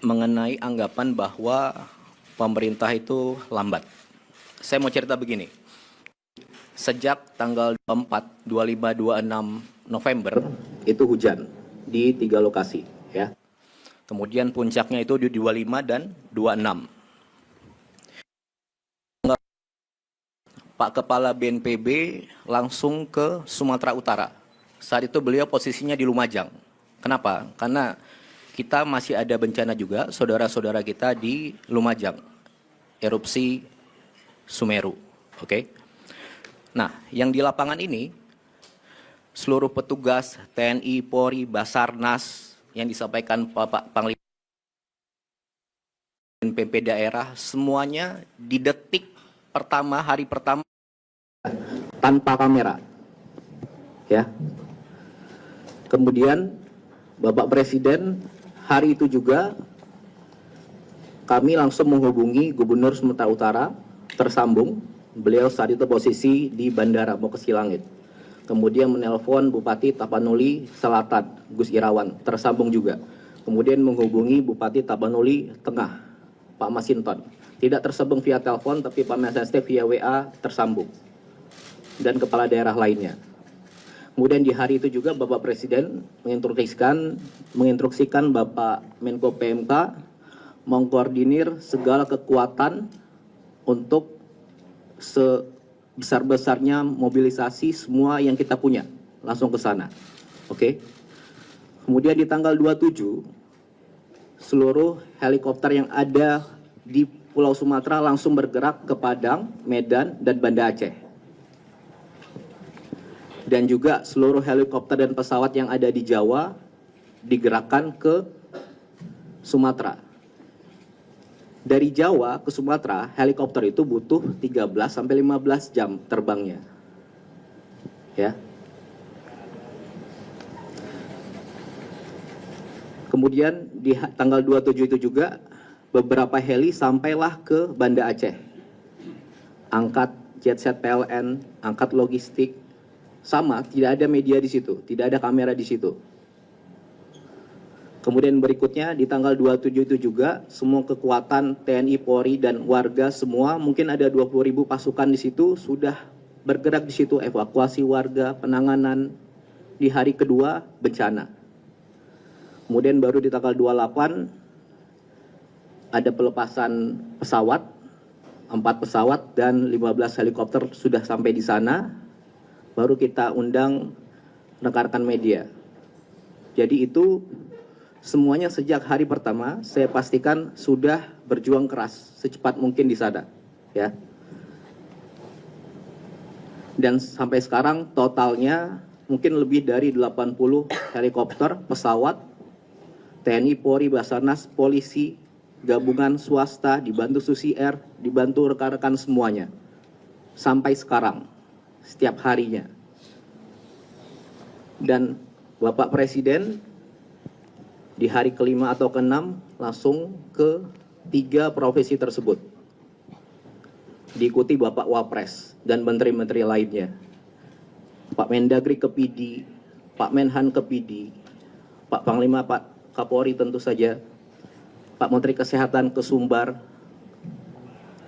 mengenai anggapan bahwa pemerintah itu lambat. Saya mau cerita begini. Sejak tanggal 24, 25, 26 November itu hujan di 3 lokasi, ya. Kemudian puncaknya itu di 25 dan 26. Pak Kepala BNPB langsung ke Sumatera Utara. Saat itu beliau posisinya di Lumajang. Kenapa? Karena kita masih ada bencana juga, saudara-saudara kita di Lumajang. Erupsi Sumeru. Oke. Nah, yang di lapangan ini, seluruh petugas TNI, Polri, Basarnas, yang disampaikan Bapak Panglima BNPB daerah, semuanya di detik pertama, hari pertama, tanpa kamera. Ya. Kemudian, Bapak Presiden hari itu juga kami langsung menghubungi Gubernur Sumatera Utara, tersambung. Beliau saat itu posisi di bandara mau ke Silangit. Kemudian menelpon Bupati Tapanuli Selatan, Gus Irawan, tersambung juga. Kemudian menghubungi Bupati Tapanuli Tengah, Pak Masinton. Tidak tersambung via telepon, tapi Pak Masinton via WA tersambung. Dan kepala daerah lainnya. Kemudian di hari itu juga Bapak Presiden menginstruksikan Bapak Menko PMK mengkoordinir segala kekuatan untuk sebesar-besarnya mobilisasi semua yang kita punya langsung ke sana. Oke. Kemudian di tanggal 27 seluruh helikopter yang ada di Pulau Sumatera langsung bergerak ke Padang, Medan, dan Banda Aceh. Dan juga seluruh helikopter dan pesawat yang ada di Jawa digerakkan ke Sumatera. Dari Jawa ke Sumatera, helikopter itu butuh 13-15 jam terbangnya. Ya. Kemudian di tanggal 27 itu juga beberapa heli sampailah ke Banda Aceh. Angkat jetset PLN, angkat logistik, sama, tidak ada media di situ, tidak ada kamera di situ. Kemudian berikutnya di tanggal 27 itu juga semua kekuatan TNI, Polri, dan warga semua, mungkin ada 20.000 pasukan di situ, sudah bergerak di situ, evakuasi warga, penanganan di hari kedua bencana. Kemudian baru di tanggal 28 ada pelepasan pesawat, 4 pesawat dan 15 helikopter sudah sampai di sana, baru kita undang rekan-rekan media. Jadi itu semuanya sejak hari pertama saya pastikan sudah berjuang keras secepat mungkin di sana, ya. Dan sampai sekarang totalnya mungkin lebih dari 80 helikopter, pesawat, TNI, Polri, Basarnas, polisi, gabungan swasta, dibantu Susi Air, dibantu rekan-rekan semuanya. Sampai sekarang, setiap harinya. Dan Bapak Presiden di hari kelima atau keenam langsung ke 3 provinsi tersebut. Diikuti Bapak Wapres dan menteri-menteri lainnya. Pak Mendagri ke PD, Pak Menhan ke PD, Pak Panglima, Pak Kapolri tentu saja, Pak Menteri Kesehatan ke Sumbar,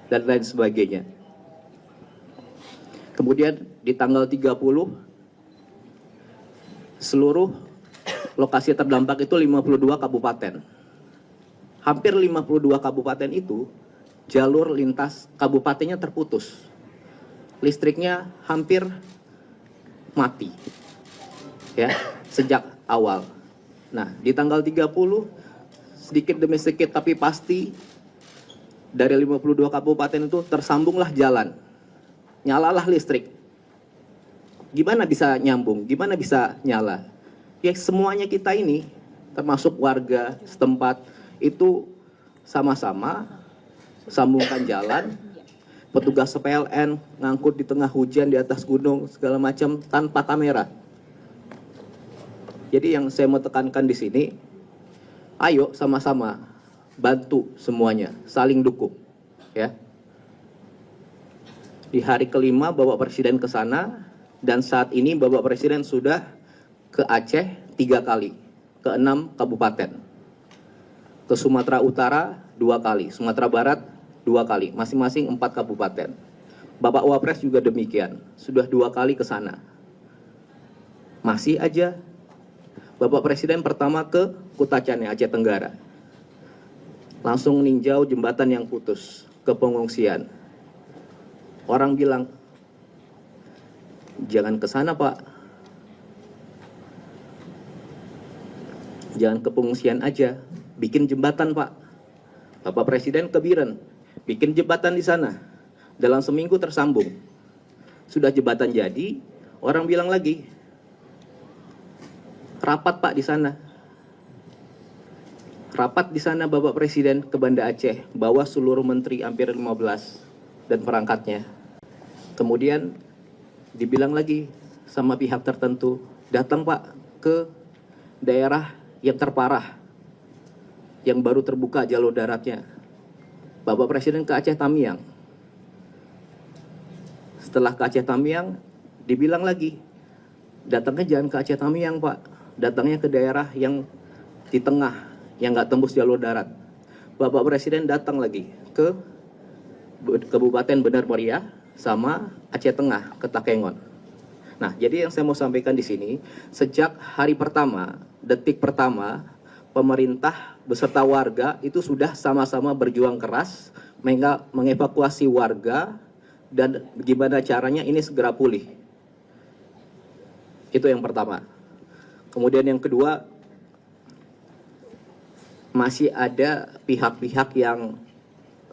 dan lain sebagainya. Kemudian di tanggal 30, seluruh lokasi terdampak itu 52 kabupaten. Hampir 52 kabupaten itu jalur lintas kabupatennya terputus. Listriknya hampir mati. Ya, sejak awal. Nah, di tanggal 30 sedikit demi sedikit tapi pasti dari 52 kabupaten itu tersambunglah jalan. Nyalalah listrik. Gimana bisa nyambung? Gimana bisa nyala? Ya semuanya kita ini, termasuk warga setempat, itu sama-sama sambungkan jalan. Petugas PLN ngangkut di tengah hujan di atas gunung segala macam tanpa kamera. Jadi yang saya mau tekankan di sini, ayo sama-sama bantu semuanya, saling dukung, ya. Di hari kelima Bapak Presiden ke sana, dan saat ini Bapak Presiden sudah ke Aceh 3 kali, ke 6 kabupaten. Ke Sumatera Utara 2 kali, Sumatera Barat 2 kali, masing-masing 4 kabupaten. Bapak Wapres juga demikian, sudah 2 kali ke sana. Masih aja Bapak Presiden pertama ke Kutacane, Aceh Tenggara. Langsung ninjau jembatan yang putus ke pengungsian. Orang bilang, jangan ke sana Pak. Jangan ke pengungsian aja, bikin jembatan Pak. Bapak Presiden ke Biren, bikin jembatan di sana. Dalam seminggu tersambung. Sudah jembatan jadi, orang bilang lagi, rapat Pak di sana. Rapat di sana Bapak Presiden ke Banda Aceh, bawa seluruh menteri hampir 15 dan perangkatnya. Kemudian dibilang lagi sama pihak tertentu, datang Pak ke daerah yang terparah, yang baru terbuka jalur daratnya. Bapak Presiden ke Aceh Tamiang. Setelah ke Aceh Tamiang, dibilang lagi, datangnya jangan ke Aceh Tamiang Pak, datangnya ke daerah yang di tengah, yang nggak tembus jalur darat. Bapak Presiden datang lagi ke Kabupaten Benar Meriah sama Aceh Tengah ke Takengon. Nah, jadi yang saya mau sampaikan di sini, sejak hari pertama, detik pertama, pemerintah beserta warga itu sudah sama-sama berjuang keras mengevakuasi warga dan gimana caranya ini segera pulih. Itu yang pertama. Kemudian yang kedua, masih ada pihak-pihak yang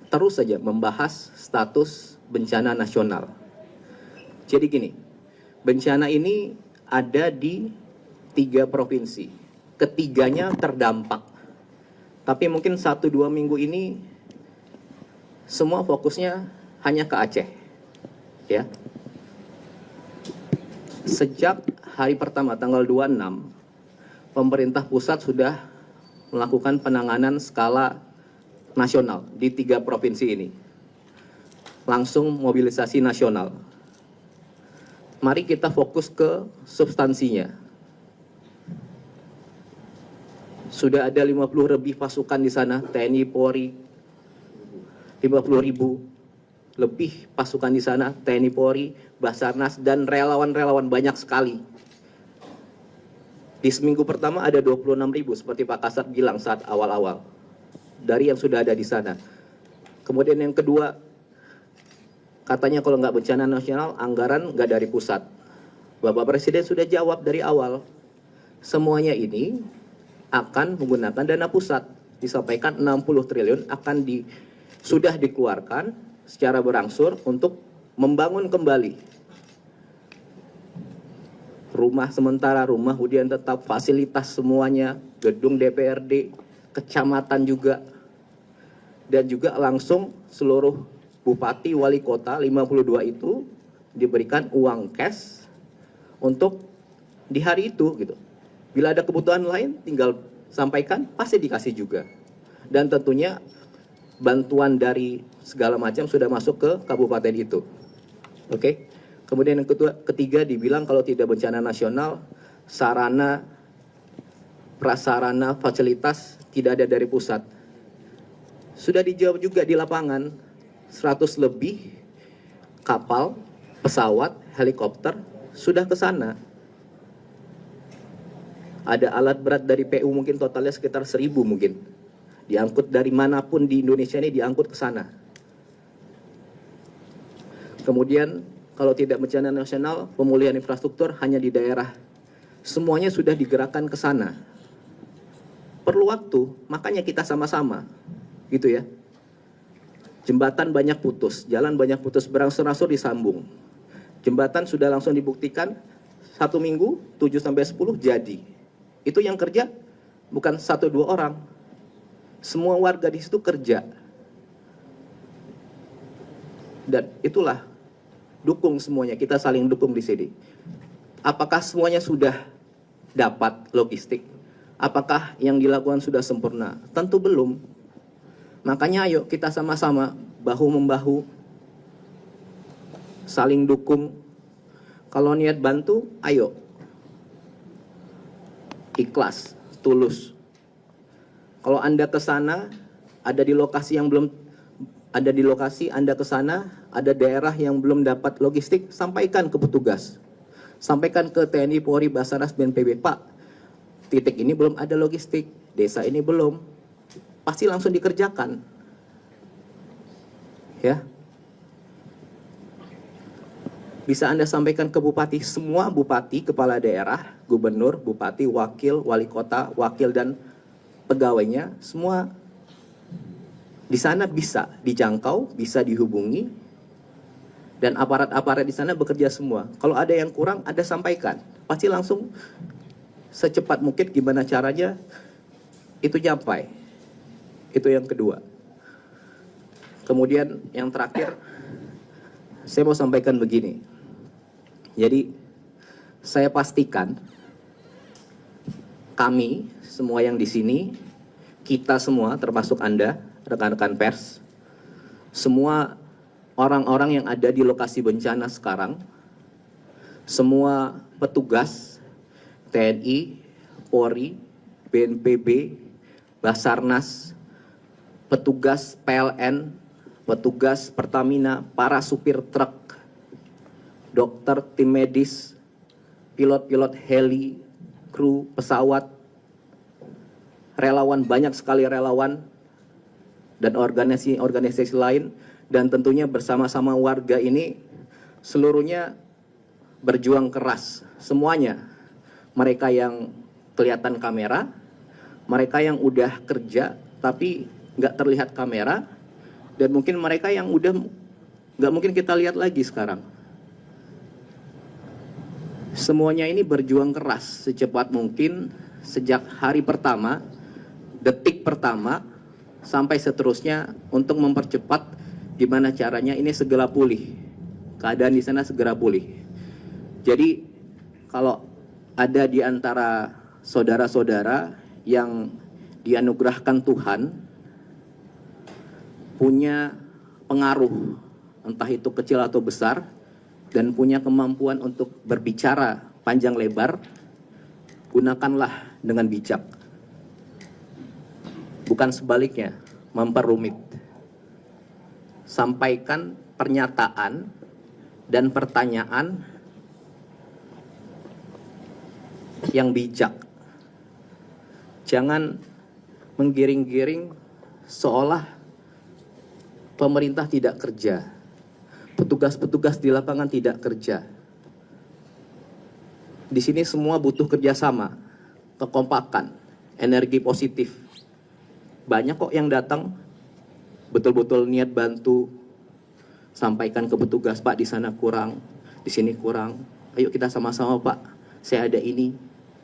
terus saja membahas status bencana nasional. Jadi gini, bencana ini ada di 3 provinsi. Ketiganya terdampak. Tapi mungkin 1-2 minggu ini semua fokusnya hanya ke Aceh. Ya. Sejak hari pertama tanggal 26, pemerintah pusat sudah melakukan penanganan skala nasional di 3 provinsi ini. Langsung mobilisasi nasional. Mari kita fokus ke substansinya. Sudah ada 50 lebih pasukan di sana, TNI, Polri, 50.000 lebih pasukan di sana, TNI, Polri, Basarnas, dan relawan-relawan banyak sekali. Di seminggu pertama ada 26.000 seperti Pak Kasat bilang saat awal-awal. Dari yang sudah ada di sana. Kemudian yang kedua, katanya kalau nggak bencana nasional, anggaran nggak dari pusat. Bapak Presiden sudah jawab dari awal. Semuanya ini akan menggunakan dana pusat. Disampaikan 60 triliun sudah dikeluarkan secara berangsur untuk membangun kembali rumah sementara, rumah hunian tetap, fasilitas semuanya, gedung DPRD, kecamatan juga, dan juga langsung seluruh bupati, wali kota, 52 itu diberikan uang cash untuk di hari itu gitu. Bila ada kebutuhan lain tinggal sampaikan, pasti dikasih juga. Dan tentunya bantuan dari segala macam sudah masuk ke kabupaten itu. Oke. Kemudian yang ketiga dibilang kalau tidak bencana nasional, sarana, prasarana, fasilitas tidak ada dari pusat. Sudah dijawab juga di lapangan, 100 lebih kapal, pesawat, helikopter sudah ke sana. Ada alat berat dari PU mungkin totalnya sekitar 1.000 mungkin. Diangkut dari manapun di Indonesia ini diangkut ke sana. Kemudian kalau tidak bencana nasional, pemulihan infrastruktur hanya di daerah. Semuanya sudah digerakkan ke sana. Perlu waktu, makanya kita sama-sama. Gitu ya. Jembatan banyak putus, jalan banyak putus, berangsur-angsur disambung. Jembatan sudah langsung dibuktikan 1 minggu, 7-10 jadi. Itu yang kerja bukan 1-2 orang. Semua warga di situ kerja. Dan itulah dukung semuanya, kita saling dukung di sini. Apakah semuanya sudah dapat logistik? Apakah yang dilakukan sudah sempurna? Tentu belum. Makanya ayo kita sama-sama bahu-membahu, saling dukung. Kalau niat bantu, ayo. Ikhlas, tulus. Kalau Anda ke sana, ada di lokasi yang belum ada di lokasi Anda ke sana, ada daerah yang belum dapat logistik, sampaikan ke petugas. Sampaikan ke TNI, Polri, Basarnas, BNPB, Pak, titik ini belum ada logistik, desa ini belum. Pasti langsung dikerjakan. Ya. Bisa Anda sampaikan ke bupati, semua bupati, kepala daerah, gubernur, bupati, wakil, wali kota, wakil dan pegawainya, semua di sana bisa dijangkau, bisa dihubungi, dan aparat-aparat di sana bekerja semua. Kalau ada yang kurang, Anda sampaikan. Pasti langsung secepat mungkin gimana caranya itu nyampai. Itu yang kedua. Kemudian yang terakhir, saya mau sampaikan begini. Jadi saya pastikan kami semua yang di sini, kita semua termasuk Anda, rekan-rekan pers, semua orang-orang yang ada di lokasi bencana sekarang, semua petugas TNI, Polri, BNPB, Basarnas, petugas PLN, petugas Pertamina, para supir truk, dokter, tim medis, pilot-pilot heli, kru pesawat, relawan, banyak sekali relawan, dan organisasi lain, dan tentunya bersama-sama warga ini seluruhnya berjuang keras. Semuanya, mereka yang kelihatan kamera, mereka yang udah kerja tapi nggak terlihat kamera, dan mungkin mereka yang udah nggak mungkin kita lihat lagi sekarang. Semuanya ini berjuang keras secepat mungkin sejak hari pertama, detik pertama, sampai seterusnya untuk mempercepat gimana caranya ini segera pulih. Keadaan di sana segera pulih. Jadi kalau ada di antara saudara-saudara yang dianugerahkan Tuhan punya pengaruh, entah itu kecil atau besar, dan punya kemampuan untuk berbicara panjang lebar, gunakanlah dengan bijak. Bukan sebaliknya, memperumit. Sampaikan pernyataan dan pertanyaan yang bijak. Jangan menggiring-giring seolah pemerintah tidak kerja. Petugas-petugas di lapangan tidak kerja. Di sini semua butuh kerjasama, kekompakan, energi positif. Banyak kok yang datang, betul-betul niat bantu, sampaikan ke petugas, Pak di sana kurang, di sini kurang. Ayo kita sama-sama Pak, saya ada ini.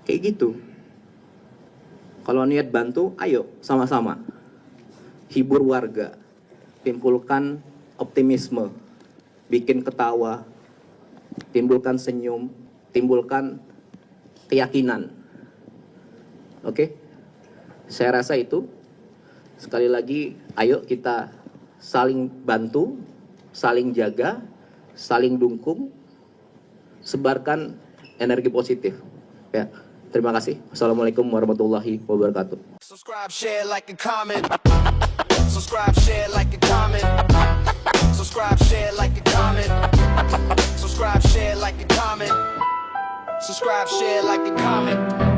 Kayak gitu. Kalau niat bantu, ayo sama-sama. Hibur warga, timbulkan optimisme, bikin ketawa, timbulkan senyum, timbulkan keyakinan. Oke? Saya rasa itu. Sekali lagi, ayo kita saling bantu, saling jaga, saling dukung, sebarkan energi positif. Ya, terima kasih. Assalamualaikum warahmatullahi wabarakatuh. Subscribe, share, like, and comment. Subscribe, share, like, and comment. Subscribe, share, like, and comment. Subscribe, share, like, and comment. Subscribe, share, like, and comment.